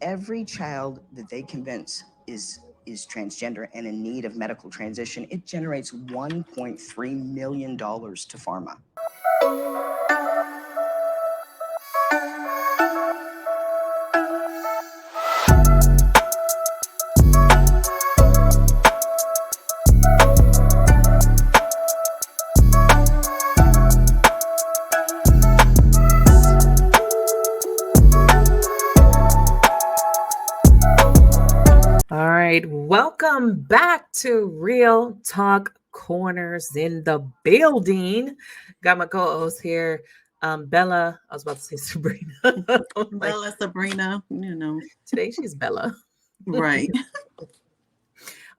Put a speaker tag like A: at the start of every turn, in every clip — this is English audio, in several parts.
A: every child that they convince is transgender and in need of medical transition, it generates $1.3 million to pharma.
B: All right, welcome back to Real Talk Corners in the building. Got my co-host here, Bella. I was about to say Sabrina. Like,
C: Bella, Sabrina,
B: today she's Bella.
C: Right.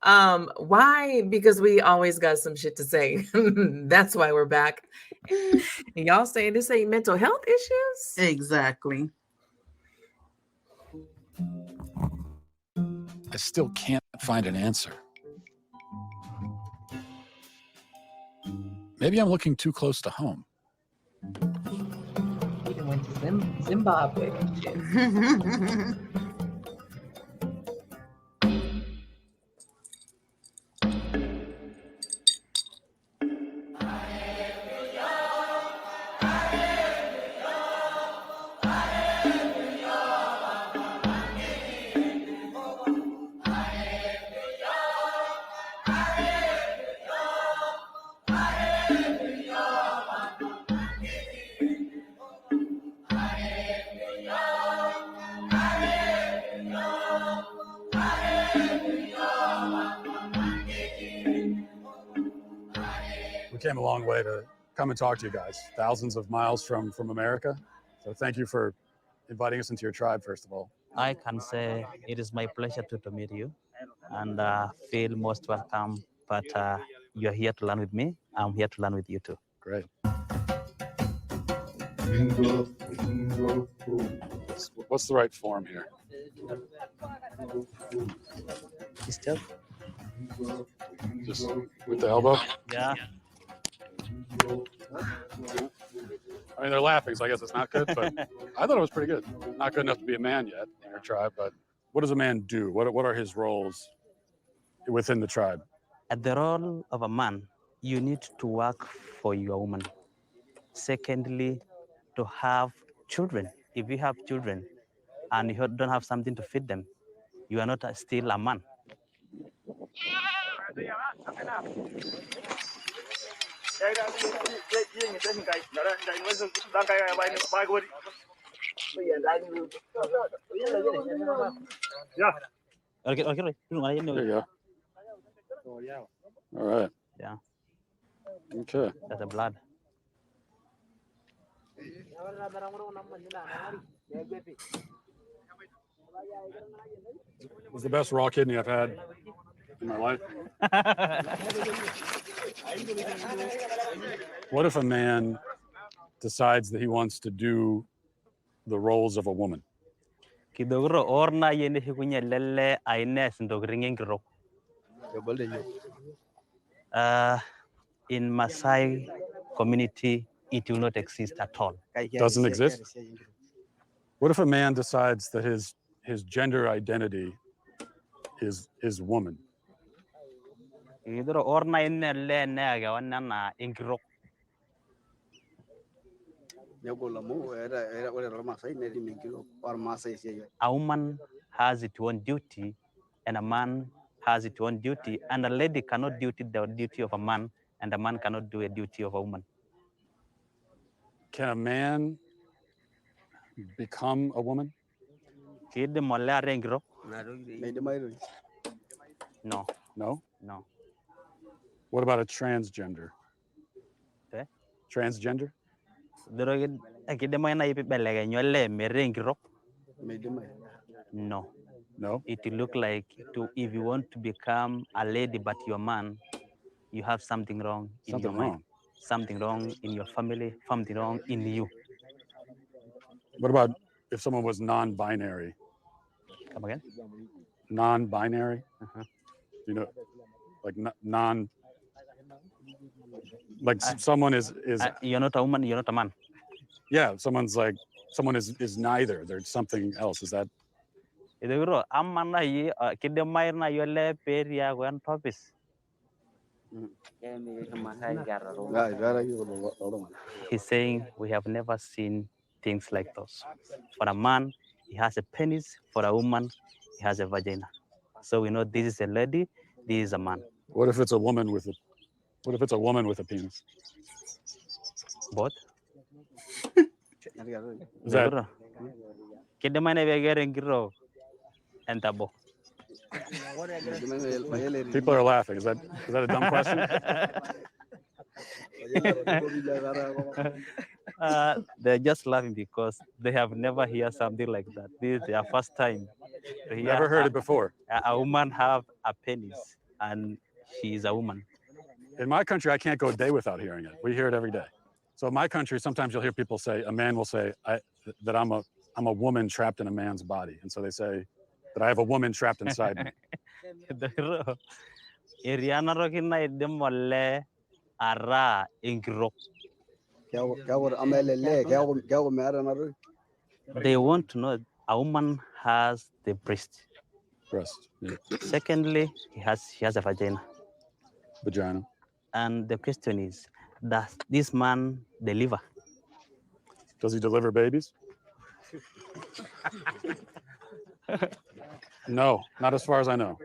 B: Why? Because we always got some shit to say. That's why we're back. And y'all saying this ain't mental health issues?
C: Exactly.
D: I still can't find an answer. Maybe I'm looking too close to home.
B: We done went to Zimbabwe.
D: We came a long way to come and talk to you guys, thousands of miles from America. So thank you for inviting us into your tribe, first of all.
E: I can say it is my pleasure to meet you and feel most welcome. But you're here to learn with me. I'm here to learn with you too.
D: Great. What's the right form here?
E: Sister?
D: Just with the elbow?
E: Yeah.
D: I mean, they're laughing, so I guess it's not good, but I thought it was pretty good. Not good enough to be a man yet in your tribe, but what does a man do? What are his roles within the tribe?
E: At the role of a man, you need to work for your woman. Secondly, to have children. If you have children and you don't have something to feed them, you are not still a man. Okay.
D: There you go. All right.
E: Yeah.
D: Okay.
E: That's the blood.
D: It was the best raw kidney I've had in my life. What if a man decides that he wants to do the roles of a woman?
E: Kidogro orna yende hikunya lele aines ndogringen gro. In Maasai community, it will not exist at all.
D: Doesn't exist? What if a man decides that his gender identity is woman?
E: Kidogro orna yende le nega wanana ingro. A woman has its own duty, and a man has its own duty, and a lady cannot do the duty of a man, and a man cannot do a duty of a woman.
D: Can a man become a woman?
E: No.
D: No?
E: No.
D: What about a transgender?
E: Okay.
D: Transgender?
E: No.
D: No?
E: It will look like if you want to become a lady but you're a man, you have something wrong in
D: Something
E: your mind.
D: wrong.
E: Something wrong in your family, something wrong in you.
D: What about if someone was non-binary?
E: Come again?
D: Non-binary?
E: Uh-huh.
D: You know, like someone is
E: you're not a woman, you're not a man.
D: Yeah, someone is neither. There's something else. Is that
E: Idegro amana yi kide mayna yole peria gwan topis. He's saying we have never seen things like those. For a man, he has a penis. For a woman, he has a vagina. So we know this is a lady, this is a man.
D: What if it's a woman with a penis?
E: Both.
D: Is that
E: Idegro kide mayna begeren giro entabo.
D: people are laughing? Is that a dumb question?
E: They're just laughing because they have never heard something like that. This is their first time to hear
D: Never heard it before.
E: a woman have a penis and she is a woman.
D: In my country, I can't go a day without hearing it. We hear it every day. So in my country, sometimes you'll hear people say, a man will say that I'm a woman trapped in a man's body, and so they say that I have a woman trapped inside me.
E: Iriana rokina idimolle ara ingro. They want to know a woman has the breast.
D: Breast, yeah.
E: Secondly, she has a vagina.
D: Vagina.
E: And the question is, does this man deliver?
D: Does he deliver babies? No, not as far as I know.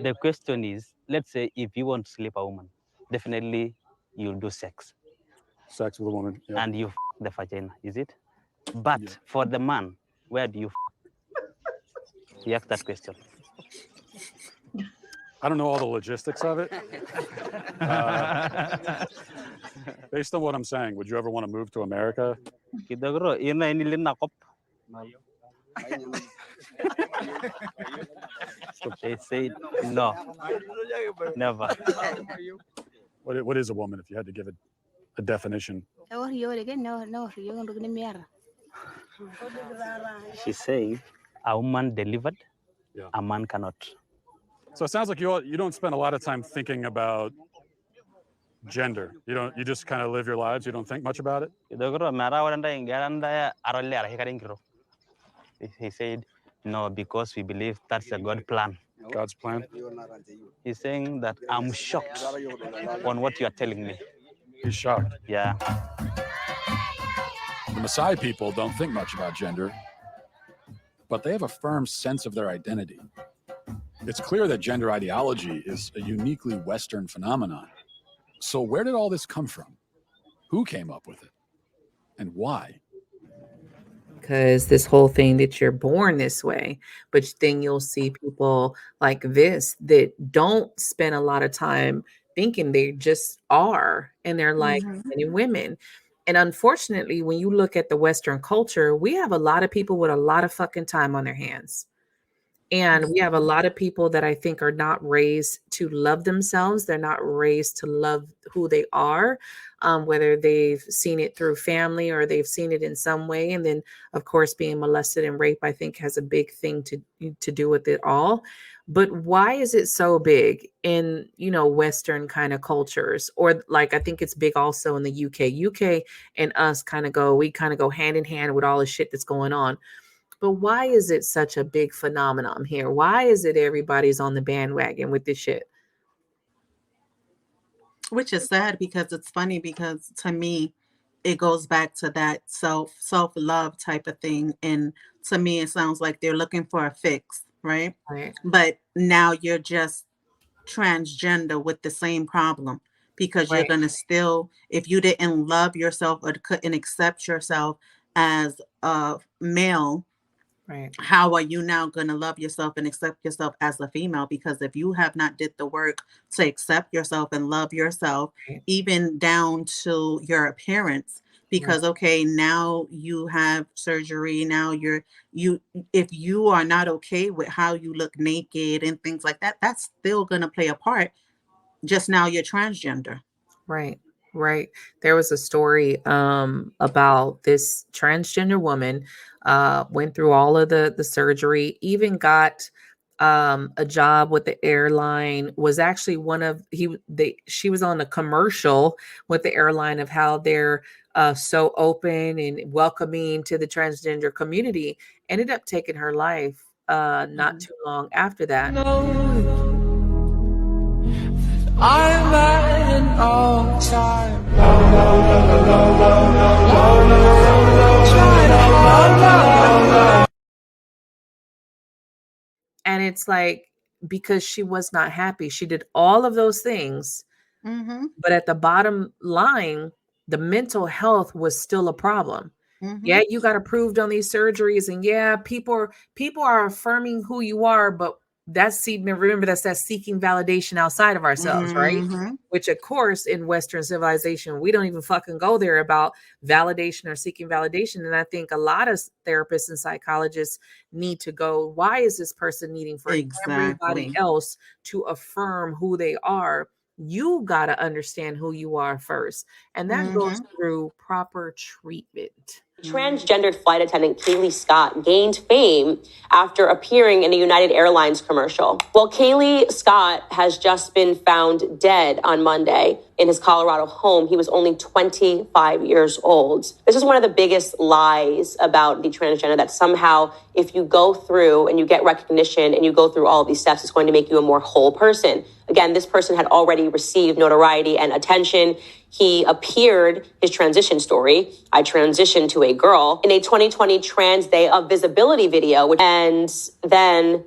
E: The question is, let's say if you want to sleep a woman, definitely you'll do sex.
D: Sex with a woman. Yeah.
E: And you the vagina, is it? But
D: Yeah.
E: for the man, where do you You ask that question.
D: I don't know all the logistics of it. Based on what I'm saying, would you ever want to move to America?
E: They said no, never.
D: What is a woman if you had to give it a definition?
E: She's saying a woman delivered,
D: Yeah.
E: a man cannot.
D: So it sounds like you don't spend a lot of time thinking about gender. You just kind of live your lives. You don't think much about it.
E: He said no, because we believe that's a God plan.
D: God's plan.
E: He's saying that I'm shocked on what you are telling me.
D: He's shocked.
E: Yeah.
D: The Maasai people don't think much about gender, but they have a firm sense of their identity. It's clear that gender ideology is a uniquely Western phenomenon. So where did all this come from? Who came up with it? And why?
B: Because this whole thing that you're born this way, but then you'll see people like this that don't spend a lot of time thinking, they just are, and they're like
C: Mhm.
B: men and women. And unfortunately, when you look at the Western culture, we have a lot of people with a lot of fucking time on their hands. And we have a lot of people that I think are not raised to love themselves. They're not raised to love who they are, whether they've seen it through family or they've seen it in some way. And then, of course, being molested and raped, I think, has a big thing to do with it all. But why is it so big in, Western kind of cultures? Or like, I think it's big also in the UK. UK and us we kind of go hand in hand with all the shit that's going on. But why is it such a big phenomenon here? Why is it everybody's on the bandwagon with this shit?
C: Which is sad because it's funny because to me, it goes back to that self-love type of thing. And to me, it sounds like they're looking for a fix, right?
B: Right.
C: But now you're just transgender with the same problem because you're
B: Right.
C: going to still, if you didn't love yourself or couldn't accept yourself as a male,
B: Right.
C: how are you now going to love yourself and accept yourself as a female? Because if you have not did the work to accept yourself and love yourself,
B: Right.
C: even down to your appearance, because okay, now you have surgery, now you if you are not okay with how you look naked and things like that, that's still going to play a part. Just now you're transgender.
B: Right. Right. There was a story about this transgender woman went through all of the surgery, even got a job with the airline, was actually she was on a commercial with the airline of how their so open and welcoming to the transgender community, ended up taking her life not too long after that.
F: I'm at an all-time
B: and it's like, because she was not happy. She did all of those things, but at the bottom line, the mental health was still a problem. Yeah, you got approved on these surgeries, and yeah, people are affirming who you are, but remember that's that seeking validation outside of ourselves, right? Which, of course, in Western civilization, we don't even fucking go there about validation or seeking validation. And I think a lot of therapists and psychologists need to go, why is this person needing for everybody else to affirm who they are? You got to understand who you are first. And that goes through proper treatment.
G: Transgendered flight attendant Kaylee Scott gained fame after appearing in a United Airlines commercial. Well, Kaylee Scott has just been found dead on Monday in his Colorado home. He was only 25 years old. This is one of the biggest lies about the transgender, that somehow if you go through and you get recognition and you go through all of these steps, it's going to make you a more whole person. Again, this person had already received notoriety and attention. He appeared his transition story. I transitioned to a girl in a 2020 Trans Day of Visibility video, and then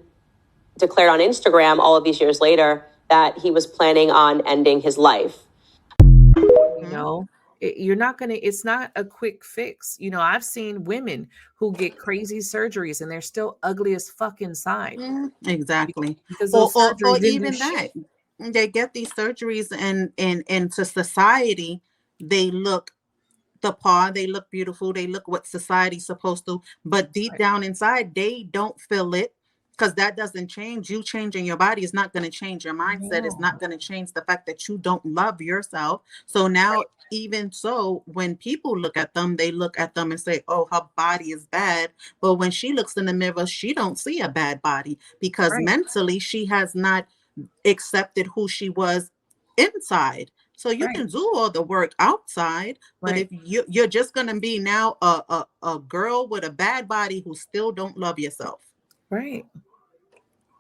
G: declared on Instagram all of these years later that he was planning on ending his life.
B: You know, you're not going to, it's not a quick fix. You know, I've seen women who get crazy surgeries and they're still ugly as fuck inside.
C: Exactly.
B: Because those
C: or
B: surgeries
C: even that. They get these surgeries and into society, they look the part, they look beautiful, they look what society's supposed to, but deep down inside, they don't feel it, because that doesn't change. You changing your body is not going to change your mindset. It's not going to change the fact that you don't love yourself. So now, even so, when people look at them, they look at them and say, oh, her body is bad. But when she looks in the mirror, she don't see a bad body, because mentally she has not accepted who she was inside. So you can do all the work outside, but if you're just going to be now a girl with a bad body who still don't love yourself.
B: Right.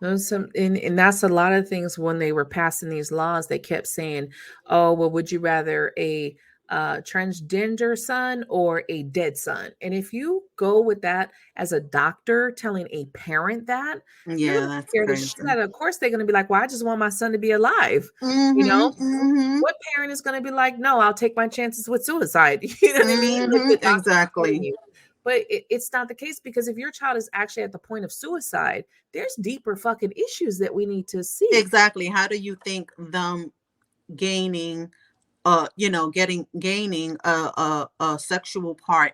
B: And that's a lot of things. When they were passing these laws, they kept saying, oh, well, would you rather a transgender son or a dead son? And if you go with that as a doctor telling a parent that, you're
C: that's
B: scared the shit out of. Of course, they're going to be like, well, I just want my son to be alive. You know, what parent is going to be like, no, I'll take my chances with suicide? You know what I mean? Like,
C: Exactly.
B: But it's not the case, because if your child is actually at the point of suicide, there's deeper fucking issues that we need to see.
C: Exactly. How do you think them gaining, gaining a sexual part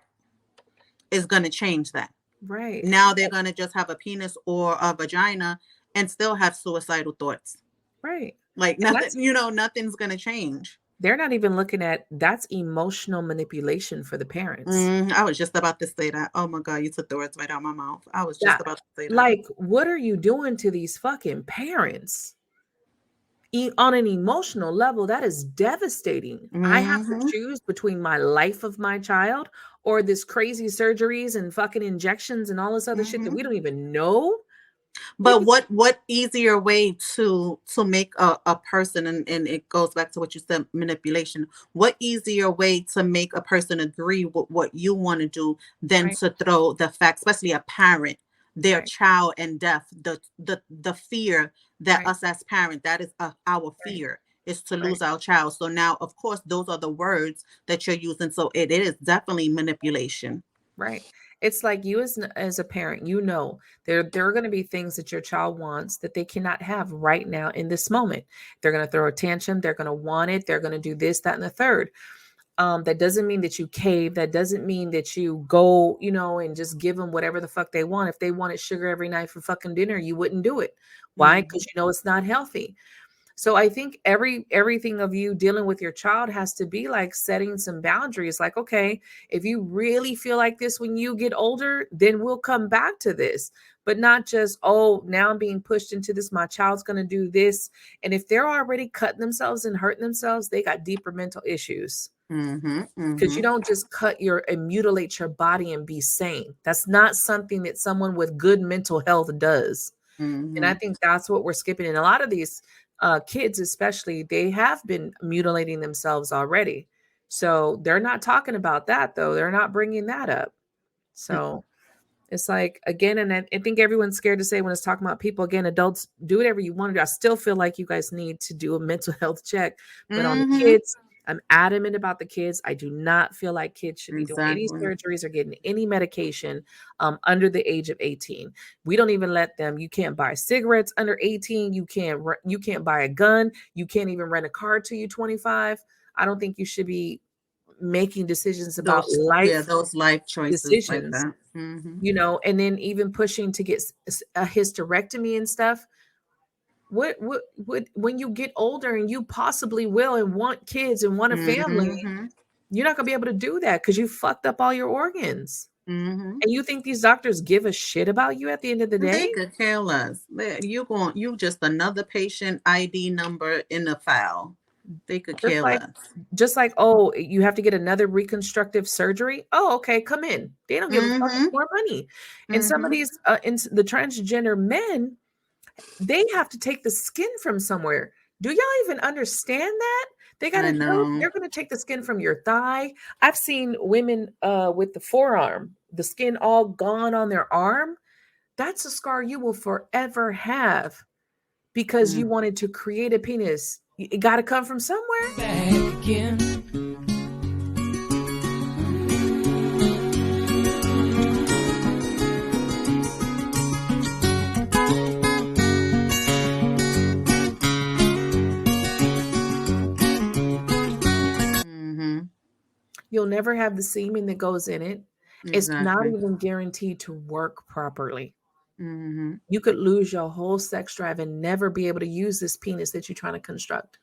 C: is going to change that?
B: Right.
C: Now they're going to just have a penis or a vagina and still have suicidal thoughts.
B: Right.
C: Like nothing, nothing's going to change.
B: They're not even looking at, that's emotional manipulation for the parents.
C: I was just about to say that. Oh my God, you took the words right out of my mouth. I was just about to say that.
B: Like, what are you doing to these fucking parents? On an emotional level, that is devastating. I have to choose between my life of my child or this crazy surgeries and fucking injections and all this other shit that we don't even know.
C: But what easier way to make a person, and it goes back to what you said, manipulation. What easier way to make a person agree with what you want to do than to throw the fact, especially a parent, their child and death, the fear that us as parents, that is our fear, is to lose our child. So now, of course, those are the words that you're using. So it is definitely manipulation.
B: Right. It's like, you as a parent, there are going to be things that your child wants that they cannot have right now in this moment. They're going to throw a tantrum. They're going to want it. They're going to do this, that, and the third. That doesn't mean that you cave. That doesn't mean that you go, and just give them whatever the fuck they want. If they wanted sugar every night for fucking dinner, you wouldn't do it. Why? Because it's not healthy. So I think everything of you dealing with your child has to be like setting some boundaries. Like, okay, if you really feel like this when you get older, then we'll come back to this. But not just, oh, now I'm being pushed into this, my child's going to do this. And if they're already cutting themselves and hurting themselves, they got deeper mental issues. Because you don't just cut and mutilate your body and be sane. That's not something that someone with good mental health does. And I think that's what we're skipping. And a lot of these kids, especially, they have been mutilating themselves already. So they're not talking about that, though. They're not bringing that up. So it's like, again, and I think everyone's scared to say when it's talking about people, again, adults, do whatever you want to do. I still feel like you guys need to do a mental health check. But on the kids, I'm adamant about the kids. I do not feel like kids should be doing any surgeries or getting any medication under the age of 18. We don't even let them. You can't buy cigarettes under 18. You can't buy a gun. You can't even rent a car till you're 25. I don't think you should be making decisions about
C: those life choices
B: decisions,
C: like that.
B: You know, and then even pushing to get a hysterectomy and stuff. What when you get older and you possibly will and want kids and want a family, you're not gonna be able to do that because you fucked up all your organs. And you think these doctors give a shit about you at the end of the day?
C: They could care less. You just another patient ID number in the file. They could care less.
B: Just like, oh, you have to get another reconstructive surgery. Oh, okay, come in. They don't give a fuck more money. And some of these, the transgender men, they have to take the skin from somewhere. Do y'all even understand that? They gotta know. They're gonna take the skin from your thigh. I've seen women with the forearm, the skin all gone on their arm. That's a scar you will forever have because you wanted to create a penis. It got to come from somewhere.
F: Back again.
B: You'll never have the semen that goes in it. It's not even guaranteed to work properly. You could lose your whole sex drive and never be able to use this penis that you're trying to construct.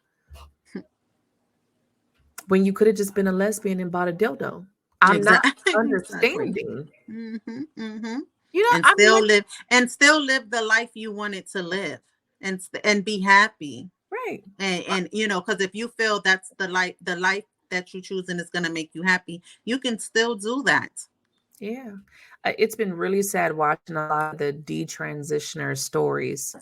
B: When you could have just been a lesbian and bought a dildo. I'm not understanding.
C: You know, and still live the life you wanted to live and be happy.
B: Right.
C: And you know, because if you feel that's the life that you choose and is going to make you happy, you can still do that.
B: Yeah. It's been really sad watching a lot of the detransitioner stories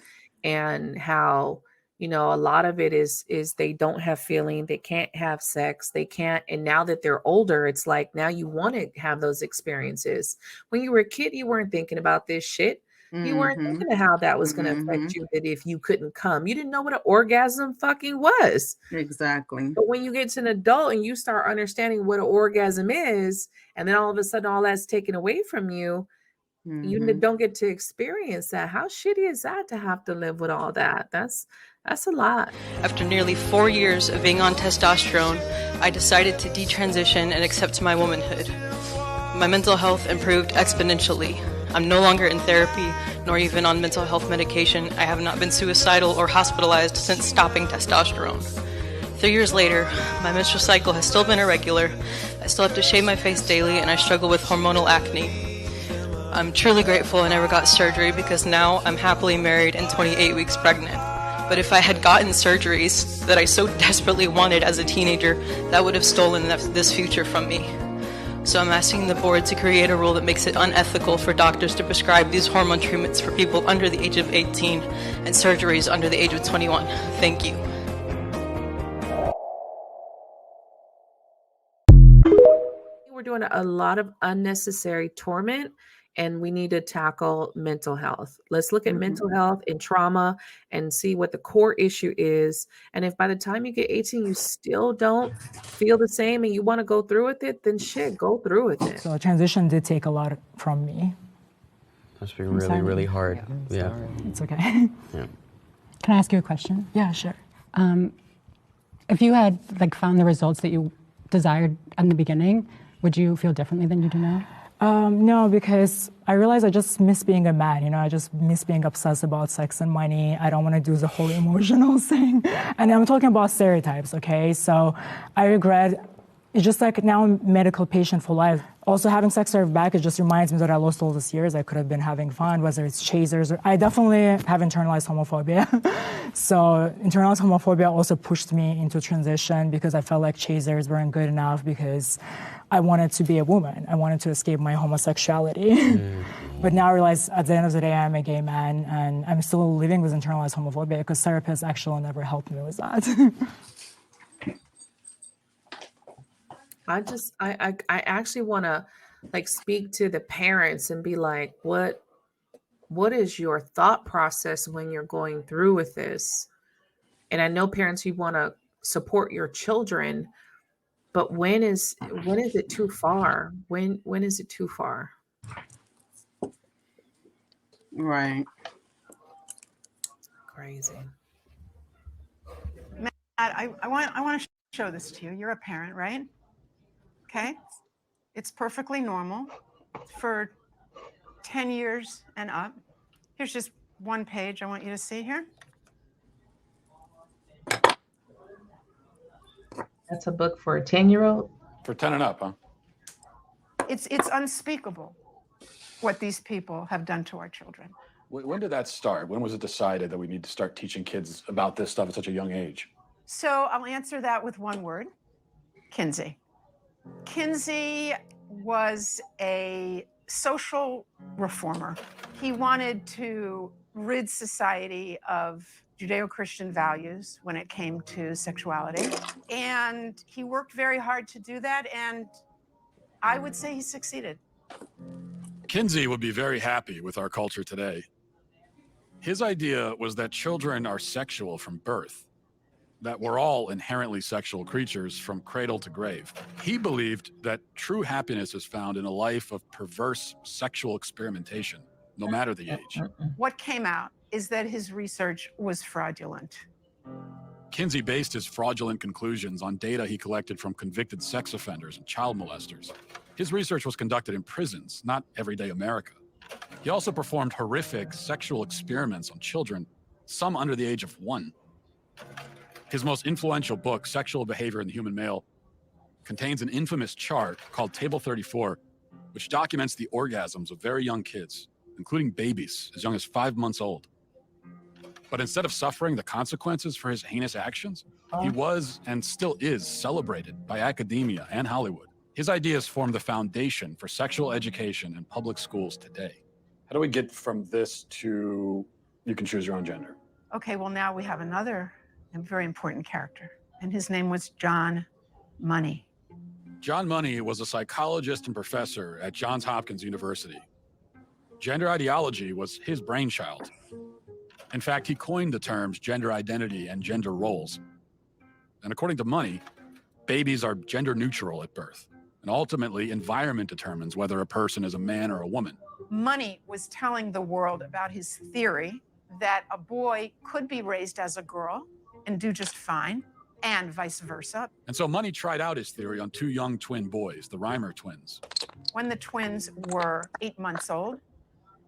B: and how, you know, a lot of it is they don't have feeling, they can't have sex, they can't. And now that they're older, it's like now you want to have those experiences. When you were a kid, you weren't thinking about this shit. You weren't thinking of how that was going to affect you, that if you couldn't come, you didn't know what an orgasm fucking was.
C: Exactly.
B: But when you get to an adult and you start understanding what an orgasm is, and then all of a sudden all that's taken away from you, you don't get to experience that. How shitty is that to have to live with all that? That's a lot.
H: After nearly 4 years of being on testosterone, I decided to detransition and accept my womanhood. My mental health improved exponentially. I'm no longer in therapy, nor even on mental health medication. I have not been suicidal or hospitalized since stopping testosterone. 3 years later, my menstrual cycle has still been irregular. I still have to shave my face daily, and I struggle with hormonal acne. I'm truly grateful I never got surgery because now I'm happily married and 28 weeks pregnant. But if I had gotten surgeries that I so desperately wanted as a teenager, that would have stolen this future from me. So I'm asking the board to create a rule that makes it unethical for doctors to prescribe these hormone treatments for people under the age of 18 and surgeries under the age of 21. Thank you.
B: We're doing a lot of unnecessary torment, and we need to tackle mental health. Let's look at mental health and trauma and see what the core issue is. And if by the time you get 18, you still don't feel the same and you want to go through with it, then shit, go through with it.
I: So transition did take a lot from me.
J: Must be really, really hard. Yeah.
I: It's okay.
J: Yeah.
I: Can I ask you a question?
K: Yeah, sure.
I: If you had found the results that you desired in the beginning, would you feel differently than you do now?
K: No, because I realized I just miss being a man, you know, I just miss being obsessed about sex and money. I don't want to do the whole emotional thing. And I'm talking about stereotypes, okay? So I regret it's just like now I'm a medical patient for life. Also having sex served back, it just reminds me that I lost all these years. I could have been having fun, whether it's chasers or I definitely have internalized homophobia. So internalized homophobia also pushed me into transition because I felt like chasers weren't good enough because I wanted to be a woman. I wanted to escape my homosexuality. But now I realize at the end of the day, I'm a gay man and I'm still living with internalized homophobia because therapists actually never helped me with that.
B: I actually want to like speak to the parents and be like, what is your thought process when you're going through with this? And I know parents, you want to support your children, but when is it too far? When is it too far?
C: Right.
B: Crazy.
L: Matt, I want to show this to you. You're a parent, right? Okay. It's perfectly normal for 10 years and up. Here's just one page I want you to see here.
B: That's a book for a 10-year-old?
D: For 10 and up, huh?
L: It's unspeakable what these people have done to our children.
D: When did that start? When was it decided that we need to start teaching kids about this stuff at such a young age?
L: So I'll answer that with one word: Kinsey. Kinsey was a social reformer. He wanted to rid society of Judeo-Christian values when it came to sexuality. And he worked very hard to do that, and I would say he succeeded.
D: Kinsey would be very happy with our culture today. His idea was that children are sexual from birth, that we're all inherently sexual creatures from cradle to grave. He believed that true happiness is found in a life of perverse sexual experimentation, no matter the age.
L: What came out is that his research was fraudulent.
D: Kinsey based his fraudulent conclusions on data he collected from convicted sex offenders and child molesters. His research was conducted in prisons, not everyday America. He also performed horrific sexual experiments on children, some under the age of 1. His most influential book, Sexual Behavior in the Human Male, contains an infamous chart called Table 34, which documents the orgasms of very young kids, including babies as young as 5 months old. But instead of suffering the consequences for his heinous actions, he was and still is celebrated by academia and Hollywood. His ideas form the foundation for sexual education in public schools today. How do we get from this to you can choose your own gender?
L: Okay, well, now we have another very important character, and his name was John Money.
D: John Money was a psychologist and professor at Johns Hopkins University. Gender ideology was his brainchild. In fact, he coined the terms gender identity and gender roles. And according to Money, babies are gender neutral at birth, and ultimately environment determines whether a person is a man or a woman.
L: Money was telling the world about his theory that a boy could be raised as a girl and do just fine, and vice versa.
D: And so Money tried out his theory on 2 young twin boys, the Reimer twins.
L: When the twins were 8 months old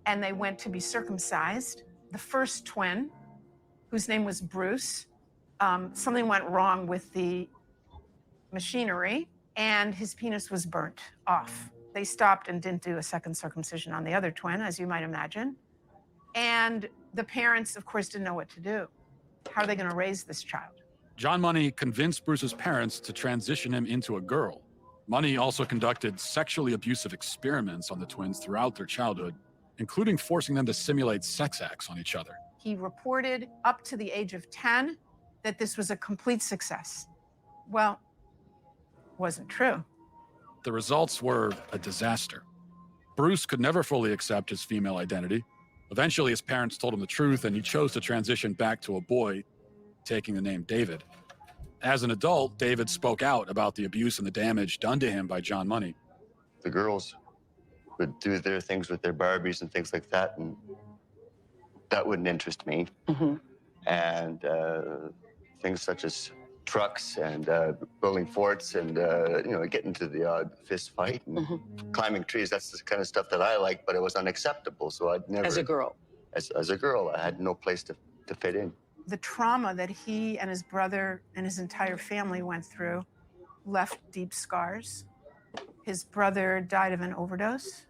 L: and they went to be circumcised, the first twin, whose name was Bruce, something went wrong with the machinery and his penis was burnt off. They stopped and didn't do a second circumcision on the other twin, as you might imagine. And the parents, of course, didn't know what to do. How are they going to raise this child?
D: John Money convinced Bruce's parents to transition him into a girl. Money also conducted sexually abusive experiments on the twins throughout their childhood, including forcing them to simulate sex acts on each other.
L: He reported up to the age of 10 that this was a complete success. Well, wasn't true.
D: The results were a disaster. Bruce could never fully accept his female identity. Eventually, his parents told him the truth, and he chose to transition back to a boy, taking the name David. As an adult, David spoke out about the abuse and the damage done to him by John Money.
M: The girls would do their things with their Barbies and things like that, and that wouldn't interest me. And things such as trucks and building forts and, getting to the odd fist fight and climbing trees. That's the kind of stuff that I like, but it was unacceptable. So I'd never...
N: As a girl?
M: As a girl, I had no place to fit in.
L: The trauma that he and his brother and his entire family went through left deep scars. His brother died of an overdose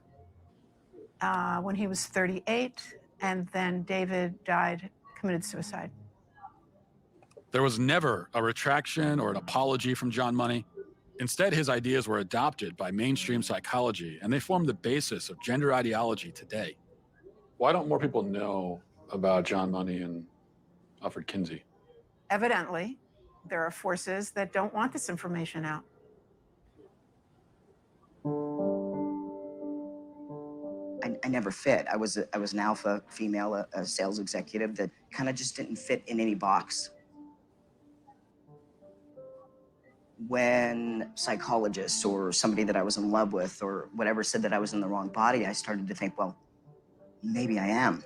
L: when he was 38, and then David committed suicide.
D: There was never a retraction or an apology from John Money. Instead, his ideas were adopted by mainstream psychology, and they form the basis of gender ideology today. Why don't more people know about John Money and Alfred Kinsey?
L: Evidently, there are forces that don't want this information out.
A: I never fit. I was an alpha female, a sales executive that kind of just didn't fit in any box. When psychologists or somebody that I was in love with or whatever said that I was in the wrong body, I started to think, well, maybe I am.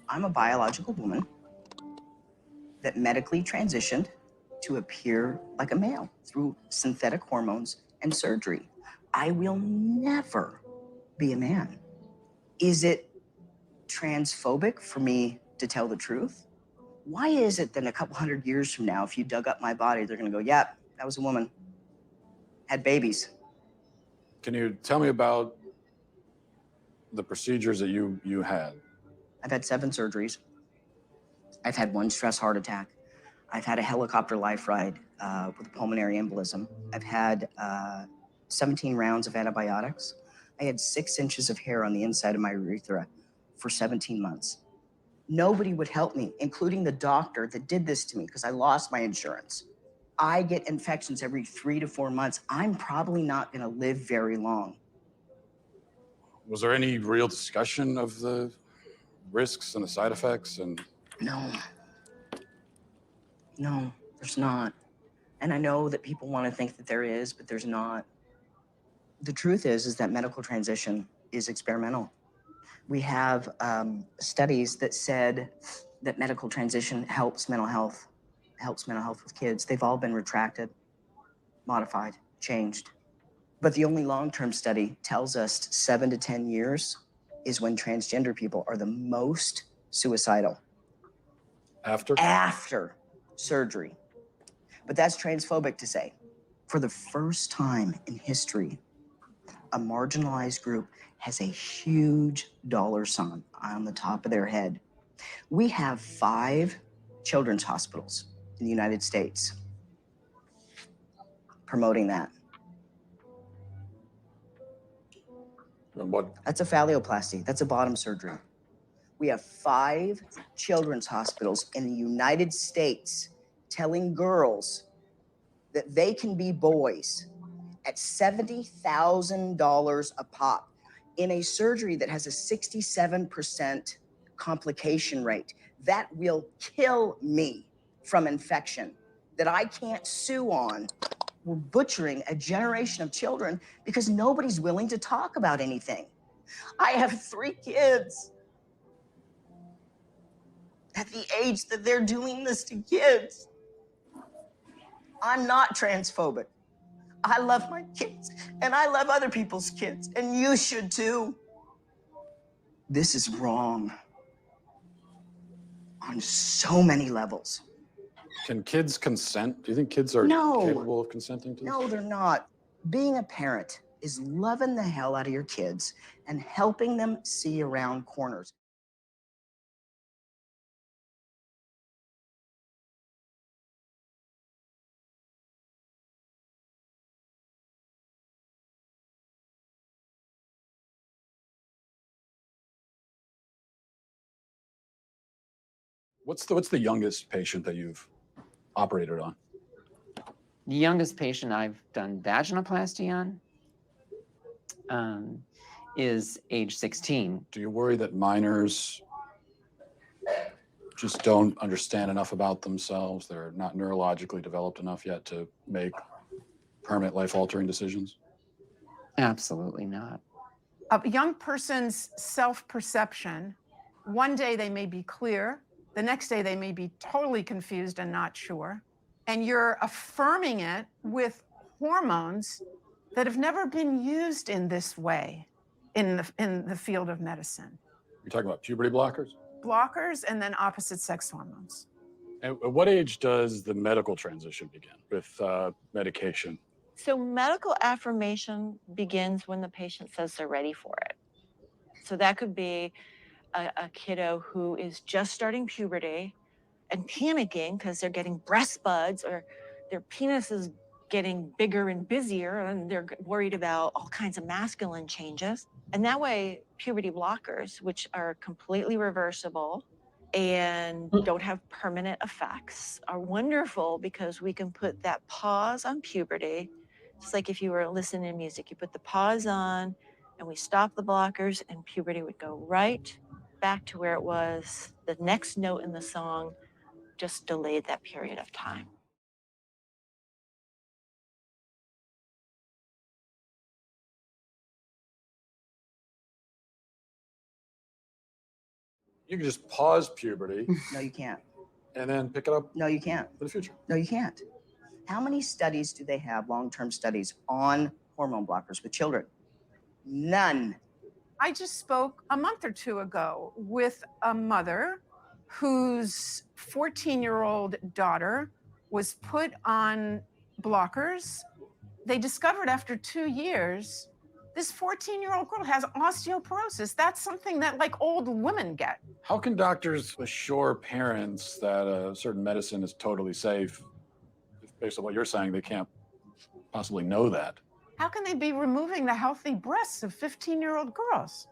A: I'm a biological woman that medically transitioned to appear like a male through synthetic hormones and surgery. I will never be a man. Is it transphobic for me to tell the truth? Why is it that in a couple hundred years from now, if you dug up my body, they're gonna go, yeah, that was a woman, had babies.
D: Can you tell me about the procedures that you had?
A: I've had 7 surgeries. I've had 1 stress heart attack. I've had a helicopter life ride with a pulmonary embolism. I've had 17 rounds of antibiotics. I had 6 inches of hair on the inside of my urethra for 17 months. Nobody would help me, including the doctor that did this to me because I lost my insurance. I get infections every 3 to 4 months. I'm probably not gonna live very long.
D: Was there any real discussion of the risks and the side effects? And
A: No, there's not. And I know that people want to think that there is, but there's not. The truth is that medical transition is experimental. We have studies that said that medical transition helps mental health with kids. They've all been retracted, modified, changed. But the only long-term study tells us 7 to 10 years is when transgender people are the most suicidal.
D: After?
A: After surgery. But that's transphobic to say. For the first time in history, a marginalized group has a huge dollar sign on the top of their head. We have 5 children's hospitals in the United States promoting that.
D: And what?
A: That's a phalloplasty. That's a bottom surgery. We have 5 children's hospitals in the United States telling girls that they can be boys at $70,000 a pop in a surgery that has a 67% complication rate. That will kill me from infection, that I can't sue on. We're butchering a generation of children because nobody's willing to talk about anything. I have 3 kids. At the age that they're doing this to kids, I'm not transphobic. I love my kids, and I love other people's kids, and you should too. This is wrong on so many levels.
D: Can kids consent? Do you think kids are capable of consenting to this?
A: No, they're not. Being a parent is loving the hell out of your kids and helping them see around corners.
D: What's the youngest patient that you've operated on?
N: The youngest patient I've done vaginoplasty on is age 16.
D: Do you worry that minors just don't understand enough about themselves? They're not neurologically developed enough yet to make permanent life-altering decisions?
N: Absolutely not.
L: A young person's self-perception, one day they may be clear, the next day they may be totally confused and not sure. And you're affirming it with hormones that have never been used in this way in the field of medicine.
D: You're talking about puberty blockers?
L: Blockers and then opposite sex hormones.
D: At what age does the medical transition begin with medication?
O: So medical affirmation begins when the patient says they're ready for it. So that could be a kiddo who is just starting puberty and panicking because they're getting breast buds or their penis is getting bigger and busier and they're worried about all kinds of masculine changes. And that way, puberty blockers, which are completely reversible and don't have permanent effects, are wonderful because we can put that pause on puberty. Just like if you were listening to music, you put the pause on and we stop the blockers and puberty would go right back to where it was. The next note in the song just delayed that period of time.
D: You can just pause puberty.
A: No, you can't.
D: And then pick it up.
A: No, you can't.
D: For the future.
A: No, you can't. How many studies do they have, long-term studies, on hormone blockers with children? None.
L: I just spoke a month or two ago with a mother whose 14-year-old daughter was put on blockers. They discovered after 2 years, this 14-year-old girl has osteoporosis. That's something that like old women get.
D: How can doctors assure parents that a certain medicine is totally safe? If based on what you're saying, they can't possibly know that.
L: How can they be removing the healthy breasts of 15-year-old girls?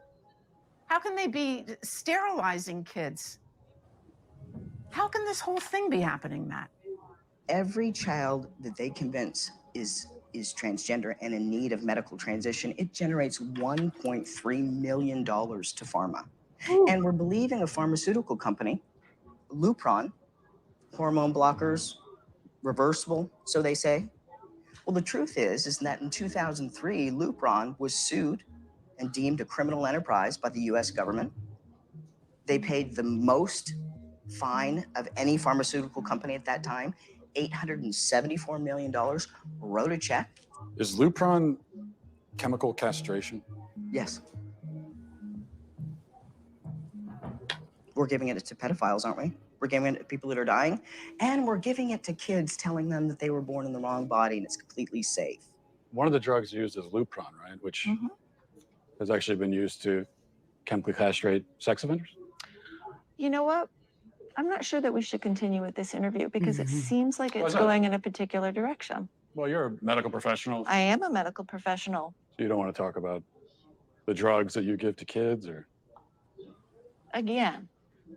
L: How can they be sterilizing kids? How can this whole thing be happening, Matt?
A: Every child that they convince is transgender and in need of medical transition, it generates $1.3 million to pharma. And we're believing a pharmaceutical company, Lupron, hormone blockers, reversible, so they say. Well, the truth is that in 2003, Lupron was sued and deemed a criminal enterprise by the US government. They paid the most fine of any pharmaceutical company at that time, $874 million, wrote a check.
D: Is Lupron chemical castration?
A: Yes. We're giving it to pedophiles, aren't we? We're giving it to people that are dying, and we're giving it to kids, telling them that they were born in the wrong body and it's completely safe.
D: One of the drugs used is Lupron, right? Which has actually been used to chemically castrate sex offenders?
O: You know what? I'm not sure that we should continue with this interview because it seems like
D: Why
O: it's
D: not?
O: going in a particular direction.
D: Well, you're a medical professional.
O: I am a medical professional.
D: So you don't want to talk about the drugs that you give to kids, or?
O: Again,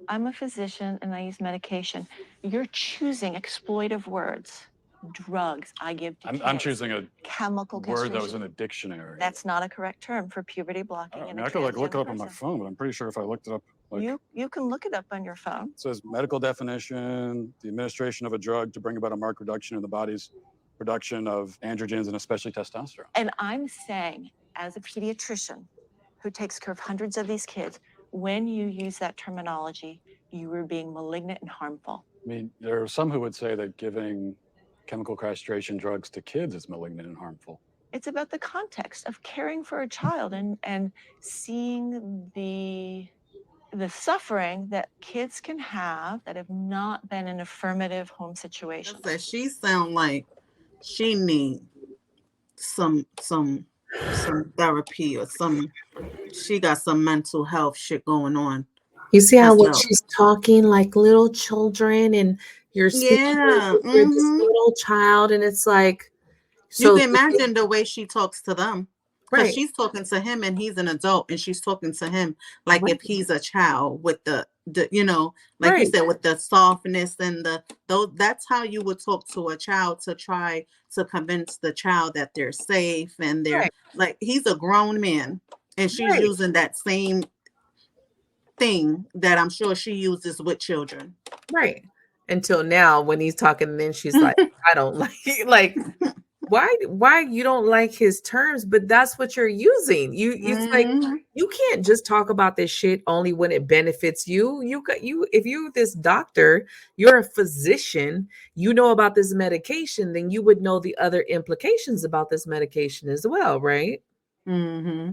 O: I'm a physician and I use medication. You're choosing exploitive words. Drugs I give to kids.
D: I'm choosing a
O: chemical
D: word that was
O: castration.
D: in a dictionary.
O: That's not a correct term for puberty blocking.
D: I
O: in
D: mean,
O: a
D: I could like look it
O: transgender
D: up on my
O: person.
D: phone, but I'm pretty sure if I looked it up, like,
O: You can look it up on your phone.
D: it says medical definition: the administration of a drug to bring about a marked reduction in the body's production of androgens and especially testosterone.
O: And I'm saying, as a pediatrician who takes care of hundreds of these kids, when you use that terminology, you are being malignant and harmful.
D: I mean, there are some who would say that giving chemical castration drugs to kids is malignant and harmful.
O: It's about the context of caring for a child and seeing the suffering that kids can have that have not been in affirmative home situations.
C: That she sound like she need some therapy or she got some mental health shit going on.
B: You see how when
C: herself.
B: she's talking like little children and you're speaking
C: Yeah,
B: like you're this little child and it's like
C: You
B: so
C: can imagine the way she talks to them. Because
B: Right.
C: she's talking to him and he's an adult and she's talking to him like
B: Right.
C: if he's a child with the you know, like you
B: Right.
C: said, with the softness and that's how you would talk to a child to try to convince the child that they're safe and they're
B: Right.
C: like he's a grown man and she's
B: Right.
C: using that same thing that I'm sure she uses with children.
B: Right. Until now when he's talking and then she's like, I don't like why you don't like his terms, but that's what you're using. It's like you can't just talk about this shit only when it benefits you. If you're this doctor, you're a physician, you know about this medication, then you would know the other implications about this medication as well, right?
C: Mm-hmm.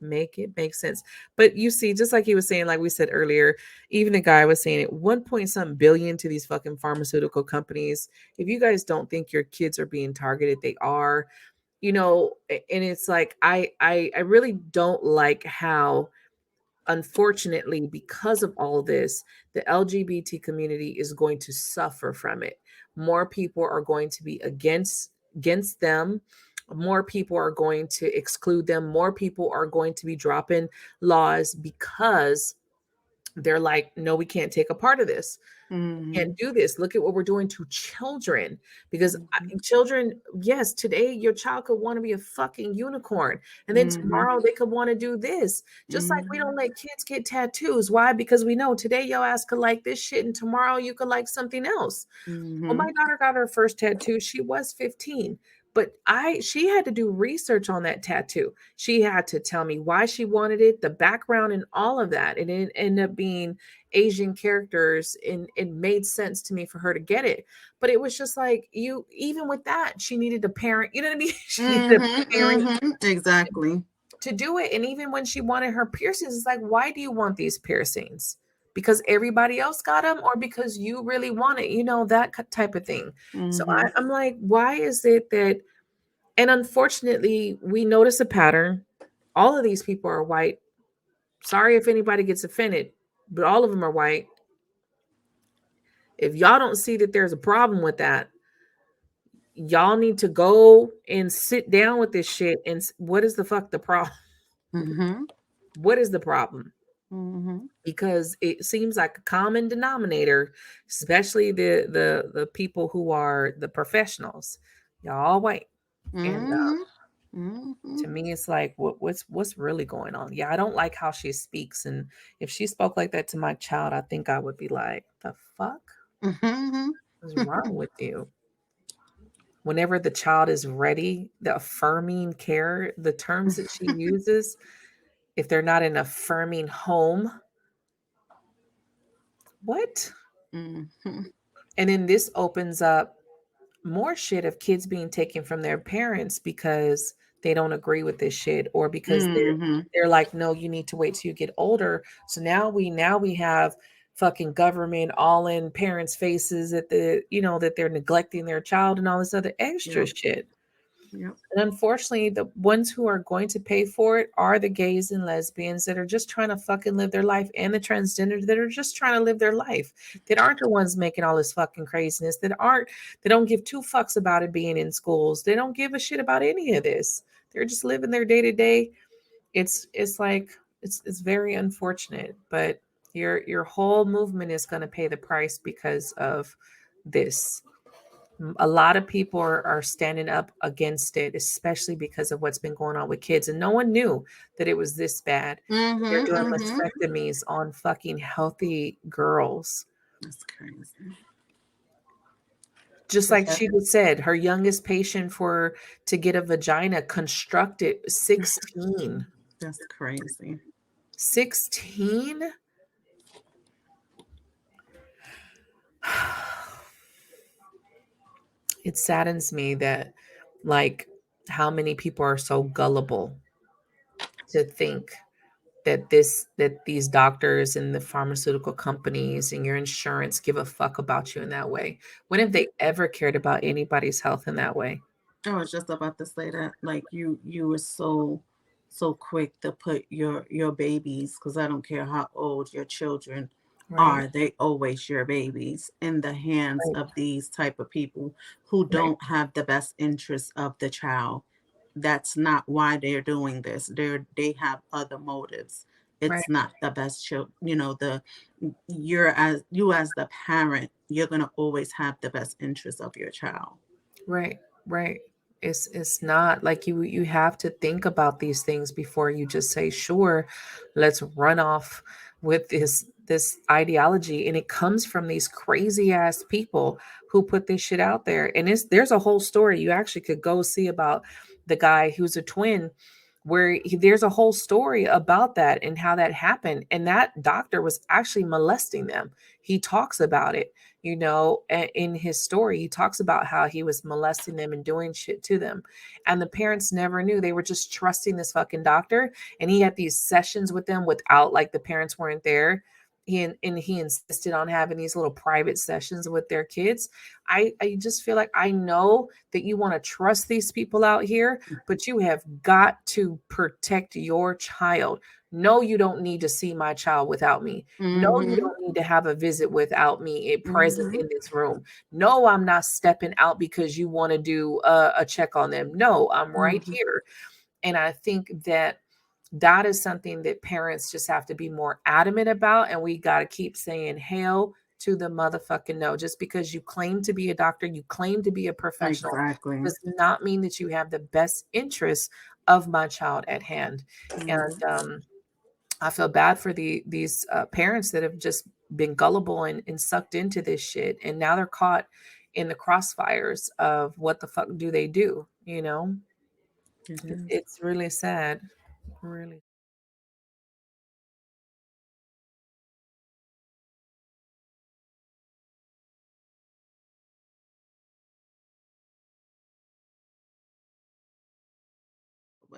B: Make it make sense. But you see, just like he was saying, like we said earlier, even the guy was saying it, 1 point some billion to these fucking pharmaceutical companies. If you guys don't think your kids are being targeted, they are, and it's like I really don't like how, unfortunately, because of all this, the LGBT community is going to suffer from it. More people are going to be against them. More people are going to exclude them. More people are going to be dropping laws because they're like, no, we can't take a part of this. Can't do this. Look at what we're doing to children. Because children, yes, today your child could want to be a fucking unicorn, and then tomorrow they could want to do this. Just like we don't let kids get tattoos. Why? Because we know today your ass could like this shit, and tomorrow you could like something else. Well, my daughter got her first tattoo. She was 15, but she had to do research on that tattoo. She had to tell me why she wanted it, the background, and all of that. And it ended up being Asian characters, and it made sense to me for her to get it. But it was just like, even with that, she needed a parent. You know what I mean? She needed a parent
C: exactly
B: to do it. And even when she wanted her piercings, it's like, why do you want these piercings? Because everybody else got them, or because you really want it, that type of thing. So I'm like, why is it that, and unfortunately, we notice a pattern. All of these people are white. Sorry if anybody gets offended, but all of them are white. If y'all don't see that there's a problem with that, y'all need to go and sit down with this shit. And what is the fuck the problem? What is the problem? Because it seems like a common denominator, especially the people who are the professionals. Y'all all white. And to me, it's like, what's really going on? Yeah, I don't like how she speaks. And if she spoke like that to my child, I think I would be like, the fuck? What's wrong with you? Whenever the child is ready, the affirming care, the terms that she uses, if they're not in an affirming home, what? And then this opens up more shit of kids being taken from their parents because they don't agree with this shit, or because they're like, no, you need to wait till you get older. So now we have fucking government all in parents' faces that that they're neglecting their child and all this other extra shit. And unfortunately, the ones who are going to pay for it are the gays and lesbians that are just trying to fucking live their life, and the transgenders that are just trying to live their life, that aren't the ones making all this fucking craziness, they don't give two fucks about it being in schools. They don't give a shit about any of this. They're just living their day to day. It's like, it's very unfortunate, but your whole movement is going to pay the price because of this. A lot of people are standing up against it, especially because of what's been going on with kids. And no one knew that it was this bad. They're doing mastectomies on fucking healthy girls.
C: That's crazy.
B: Just like she said, her youngest patient to get a vagina constructed 16.
C: That's crazy.
B: 16? It saddens me that, like, how many people are so gullible to think that these doctors and the pharmaceutical companies and your insurance give a fuck about you in that way. When have they ever cared about anybody's health in that way?
C: I was just about to say that, like, you were so quick to put your babies, because I don't care how old your children are, they always your babies, in the hands of these type of people who don't have the best interests of the child. That's not why they're doing this. They have other motives. It's not the best child. You as the parent, you're gonna always have the best interests of your child.
B: Right. It's not like you have to think about these things before you just say, sure, let's run off with this ideology. And it comes from these crazy ass people who put this shit out there. And there's a whole story you actually could go see about the guy who's a twin where there's a whole story about that and how that happened. And that doctor was actually molesting them. He talks about it, in his story. He talks about how he was molesting them and doing shit to them. And the parents never knew. They were just trusting this fucking doctor. And he had these sessions with them without, like, the parents weren't there. He insisted on having these little private sessions with their kids. I just feel like, I know that you want to trust these people out here, but you have got to protect your child. No, you don't need to see my child without me. No, you don't need to have a visit without me present in this room. No, I'm not stepping out because you want to do a check on them. No, I'm right here. And I think that is something that parents just have to be more adamant about. And we got to keep saying hell to the motherfucking no. Just because you claim to be a doctor, you claim to be a professional, does not mean that you have the best interests of my child at hand. And I feel bad for these parents that have just been gullible and sucked into this shit. And now they're caught in the crossfires of what the fuck do they do? It's really sad. Really.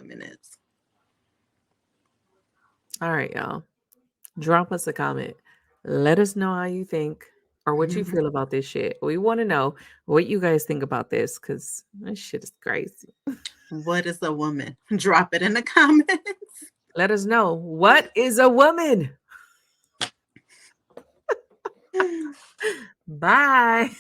C: Minutes.
B: All right, y'all. Drop us a comment. Let us know how you think or what you feel about this shit. We want to know what you guys think about this, because this shit is crazy.
C: What is a woman? Drop it in the comments.
B: Let us know. What is a woman? Bye.